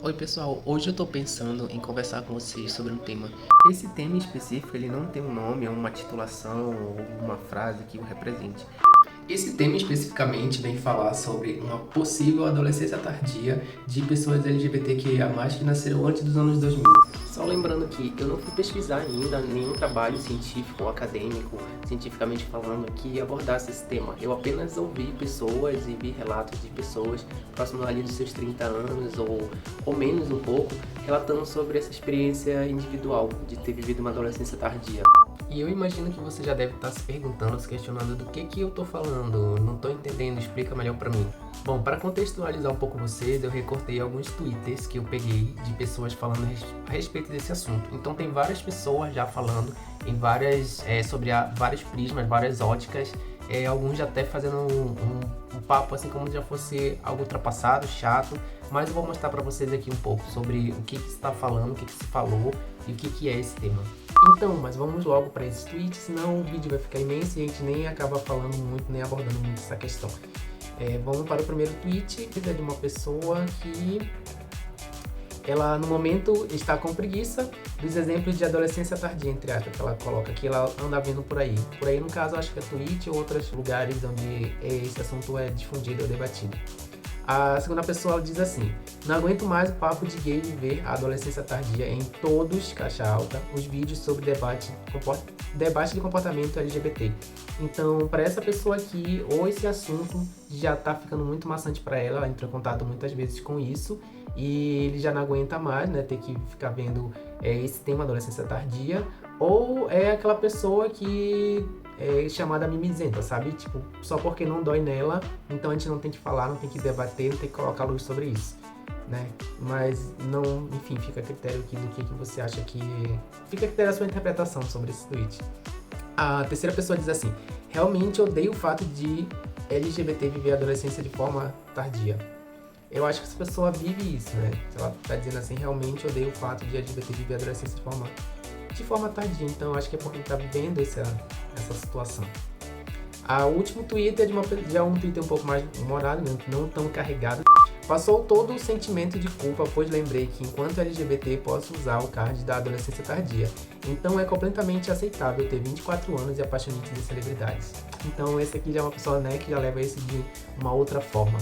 Oi pessoal, hoje eu tô pensando em conversar com vocês sobre um tema. Esse tema em específico, ele não tem um nome, é uma titulação ou uma frase que o represente. Esse tema especificamente vem falar sobre uma possível adolescência tardia de pessoas LGBTQIA+, que nasceram antes dos anos 2000. Só lembrando que eu não fui pesquisar ainda nenhum trabalho científico ou acadêmico, cientificamente falando, que abordasse esse tema. Eu apenas ouvi pessoas e vi relatos de pessoas próximas ali dos seus 30 anos ou menos um pouco, relatando sobre essa experiência individual de ter vivido uma adolescência tardia. E eu imagino que você já deve estar se perguntando, se questionando do que eu tô falando, não tô entendendo, explica melhor pra mim. Bom, para contextualizar um pouco vocês, eu recortei alguns twitters que eu peguei de pessoas falando a respeito desse assunto. Então tem várias pessoas já falando em sobre vários prismas, várias óticas, alguns já até fazendo um papo assim como se já fosse algo ultrapassado, chato, mas eu vou mostrar para vocês aqui um pouco sobre o que se está falando, o que se falou e o que é esse tema. Então, mas vamos logo para esse tweet, senão o vídeo vai ficar imenso e a gente nem acaba falando muito, nem abordando muito essa questão. Vamos para o primeiro tweet, que é de uma pessoa que ela no momento está com preguiça dos exemplos de adolescência tardia, entre aspas, que ela coloca que ela anda vendo por aí. Por aí, no caso, acho que é Twitch ou outros lugares onde esse assunto é difundido ou debatido. A segunda pessoa ela diz assim: não aguento mais o papo de gay viver a adolescência tardia em todos, caixa alta, os vídeos sobre debate de comportamento LGBT. Então, para essa pessoa aqui, ou esse assunto já tá ficando muito maçante para ela, ela entrou em contato muitas vezes com isso, e ele já não aguenta mais, né, ter que ficar vendo esse tema adolescência tardia, ou é aquela pessoa que chamada mimizenta, sabe? Tipo, só porque não dói nela, então a gente não tem que falar, não tem que debater, não tem que colocar luz sobre isso, né? Mas não, enfim, fica a critério aqui do que você acha que... Fica a critério da sua interpretação sobre esse tweet. A terceira pessoa diz assim: realmente odeio o fato de LGBT viver a adolescência de forma tardia. Eu acho que essa pessoa vive isso, né? Ela tá dizendo assim, realmente odeio o fato de LGBT viver a adolescência de forma tardia. Então eu acho que é porque ele tá vivendo essa situação. O último tweet é de um Twitter um pouco mais humorado, né? Não tão carregado. Passou todo o sentimento de culpa, pois lembrei que enquanto LGBT posso usar o card da adolescência tardia. Então é completamente aceitável ter 24 anos e apaixonante de celebridades. Então esse aqui já é uma pessoa, né, que já leva isso de uma outra forma.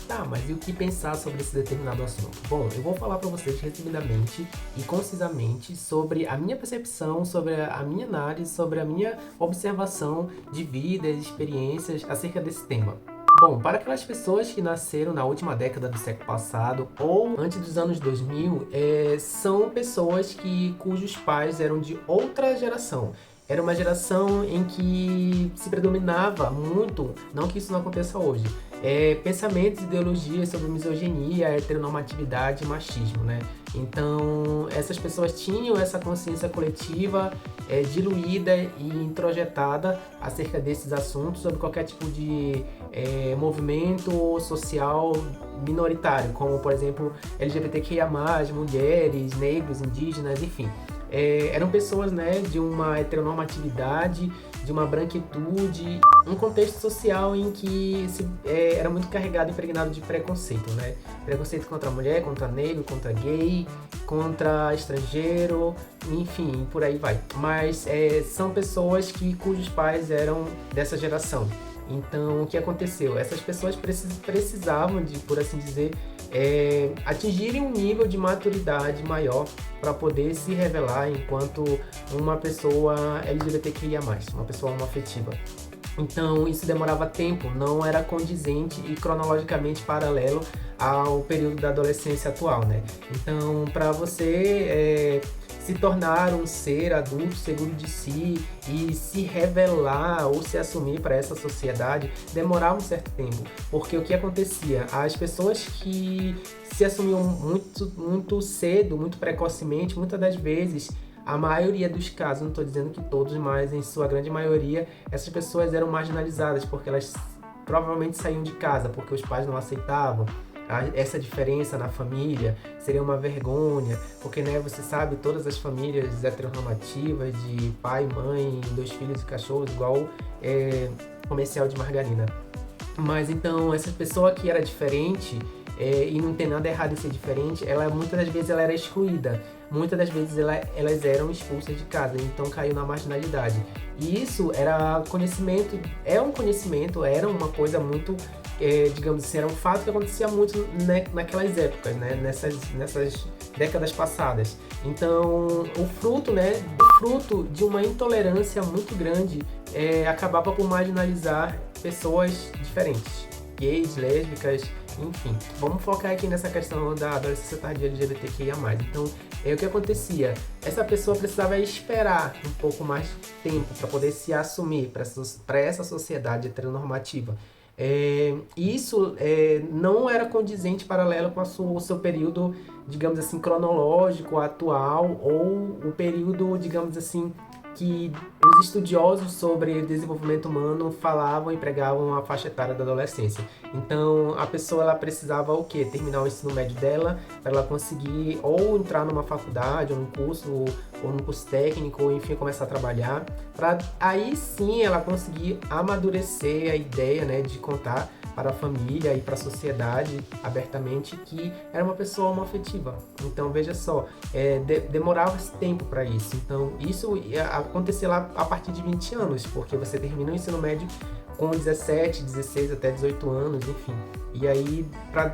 Tá, mas e o que pensar sobre esse determinado assunto? Bom, eu vou falar para vocês resumidamente e concisamente sobre a minha percepção, sobre a minha análise, sobre a minha observação de vida e experiências acerca desse tema. Bom, para aquelas pessoas que nasceram na última década do século passado ou antes dos anos 2000, são pessoas cujos pais eram de outra geração. Era uma geração em que se predominava muito, não que isso não aconteça hoje, pensamentos e ideologias sobre misoginia, heteronormatividade e machismo, né? Então, essas pessoas tinham essa consciência coletiva diluída e introjetada acerca desses assuntos, sobre qualquer tipo de movimento social minoritário, como, por exemplo, LGBTQIA+, mulheres, negros, indígenas, enfim. Eram pessoas, né, de uma heteronormatividade, de uma branquitude, um contexto social em que era muito carregado e impregnado de preconceito, né? Preconceito contra a mulher, contra negro, contra gay, contra estrangeiro, enfim, por aí vai. Mas são pessoas cujos pais eram dessa geração. Então, o que aconteceu? Essas pessoas precisavam de, por assim dizer, atingirem um nível de maturidade maior para poder se revelar enquanto uma pessoa LGBTQIA+, uma pessoa homoafetiva. Então isso demorava tempo, não era condizente e cronologicamente paralelo ao período da adolescência atual, né? Então, para você se tornar um ser adulto seguro de si e se revelar ou se assumir para essa sociedade, demorava um certo tempo, porque o que acontecia? As pessoas que se assumiam muito cedo, muito precocemente, muitas das vezes, a maioria dos casos, não estou dizendo que todos, mas em sua grande maioria, essas pessoas eram marginalizadas porque elas provavelmente saíam de casa porque os pais não aceitavam. Essa diferença na família seria uma vergonha, porque, né, você sabe, todas as famílias heteronormativas de pai, mãe, 2 filhos e cachorros, igual comercial de margarina. Mas então, essa pessoa que era diferente, e não tem nada errado em ser diferente, muitas das vezes ela era excluída, muitas das vezes elas eram expulsas de casa, então caiu na marginalidade. E isso era conhecimento, era uma coisa muito, digamos assim, era um fato que acontecia muito, né, naquelas épocas, né, nessas décadas passadas. Então, o fruto de uma intolerância muito grande acabava por marginalizar pessoas diferentes, gays, lésbicas, enfim. Vamos focar aqui nessa questão da adolescência tardia LGBTQIA+. Então, o que acontecia? Essa pessoa precisava esperar um pouco mais de tempo para poder se assumir para essa sociedade heteronormativa. Isso não era condizente paralelo com o seu período, digamos assim, cronológico, atual, ou o período, digamos assim, que os estudiosos sobre desenvolvimento humano falavam e pregavam a faixa etária da adolescência. Então, a pessoa ela precisava o quê? Terminar o ensino médio dela para ela conseguir ou entrar numa faculdade, ou num curso técnico, ou enfim, começar a trabalhar, para aí sim ela conseguir amadurecer a ideia, né, de contar para a família e para a sociedade abertamente que era uma pessoa homoafetiva. Então, veja só, demorava esse tempo para isso. Então, isso ia acontecer lá a partir de 20 anos, porque você termina o ensino médio com 17, 16 até 18 anos, enfim. E aí,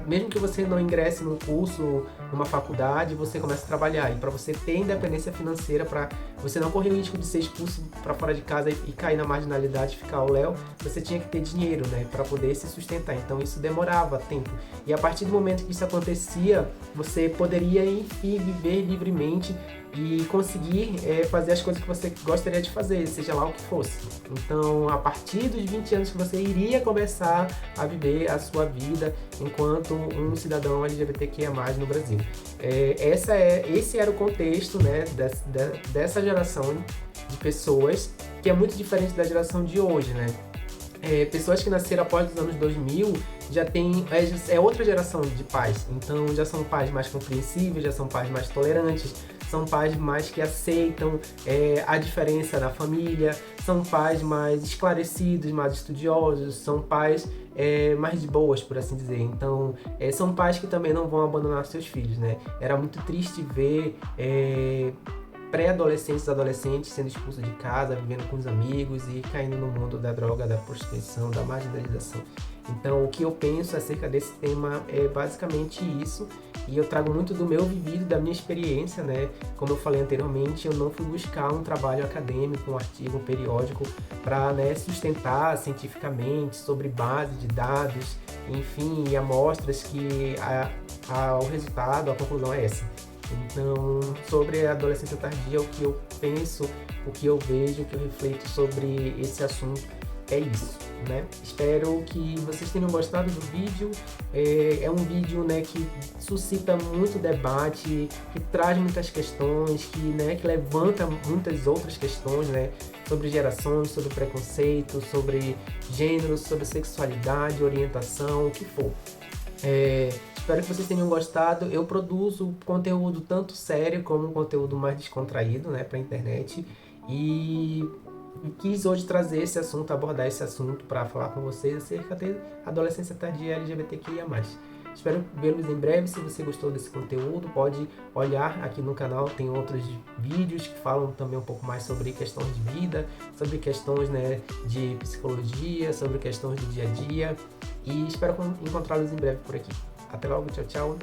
mesmo que você não ingresse num curso, numa faculdade, você começa a trabalhar. E para você ter independência financeira, para você não correr o risco de ser expulso para fora de casa e cair na marginalidade, ficar ao léu, você tinha que ter dinheiro, né, para poder se sustentar. Então isso demorava tempo. E a partir do momento que isso acontecia, você poderia, enfim, viver livremente e conseguir fazer as coisas que você gostaria de fazer, seja lá o que fosse. Então, a partir dos 20 anos que você iria começar a viver a sua vida enquanto um cidadão LGBTQIA+, no Brasil. Esse era o contexto, né, dessa geração de pessoas, que é muito diferente da geração de hoje, né? Pessoas que nasceram após os anos 2000 já tem outra geração de pais, então já são pais mais compreensíveis, já são pais mais tolerantes, são pais mais que aceitam a diferença na família, são pais mais esclarecidos, mais estudiosos, são pais mais de boas, por assim dizer. Então, são pais que também não vão abandonar seus filhos, né? Era muito triste ver pré-adolescentes, adolescentes sendo expulsos de casa, vivendo com os amigos e caindo no mundo da droga, da prostituição, da marginalização. Então, o que eu penso acerca desse tema é basicamente isso, e eu trago muito do meu vivido, da minha experiência, né? Como eu falei anteriormente, eu não fui buscar um trabalho acadêmico, um artigo, um periódico, para, né, sustentar cientificamente sobre base de dados, enfim, e amostras que o resultado, a conclusão é essa. Então, sobre a adolescência tardia, o que eu penso, o que eu vejo, o que eu reflito sobre esse assunto é isso, né? Espero que vocês tenham gostado do vídeo. É um vídeo, né, que suscita muito debate, que traz muitas questões, que levanta muitas outras questões, né, sobre gerações, sobre preconceito, sobre gênero, sobre sexualidade, orientação, o que for. Espero que vocês tenham gostado. Eu produzo conteúdo tanto sério como um conteúdo mais descontraído, né, para a internet. E quis hoje trazer esse assunto, abordar esse assunto para falar com vocês acerca da adolescência tardia LGBTQIA+. Espero vê-los em breve. Se você gostou desse conteúdo, pode olhar aqui no canal, tem outros vídeos que falam também um pouco mais sobre questões de vida, sobre questões, né, de psicologia, sobre questões do dia a dia. E espero encontrá-los em breve por aqui. Até logo, tchau, tchau.